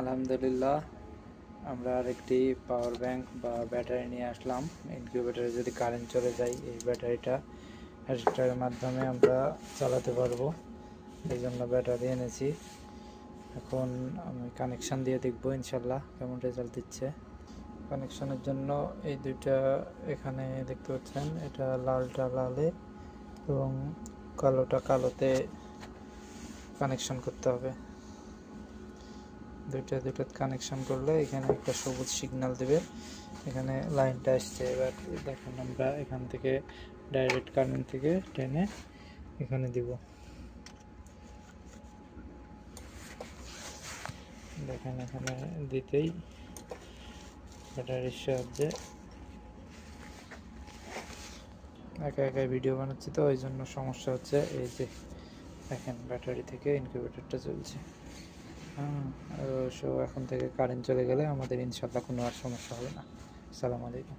আলহামদুলিল্লাহ, আমরা আরেকটি পাওয়ার ব্যাংক বা ব্যাটারি নিয়ে আসলাম। ইনকিউবেটরে যদি কারেন্ট চলে যায়, এই ব্যাটারিটা অ্যাডাপ্টারের মাধ্যমে আমরা চালাতে পারবো। এই জন্য ব্যাটারি এনেছি। এখন আমি কানেকশান দিয়ে দেখবো ইনশাল্লাহ কেমন রেজাল্ট দিচ্ছে। কানেকশানের জন্য এই দুইটা এখানে দেখতে পাচ্ছেন, এটা লালটা লালে এবং কালোটা কালোতে কানেকশন করতে হবে। দুইটা কানেকশন করলে এখানে একটা সবুজ সিগন্যাল দেবে, এখানে লাইনটা আসছে। এবার দেখুন, আমরা এখান থেকে ডাইরেক্ট কারেন্ট থেকে টেনে এখানে দিব। দেখেন, এখানে দিতেই ব্যাটারির সাহায্যে একা একাই ভিডিও বানাচ্ছি, তো ওই জন্য সমস্যা হচ্ছে। এই যে দেখেন, ব্যাটারি থেকে ইনকিউবেটরটা চলছে। সো এখন থেকে কারেন্ট চলে গেলে আমাদের ইনশাল্লাহ কোনো আর সমস্যা হবে না। আসসালামু আলাইকুম।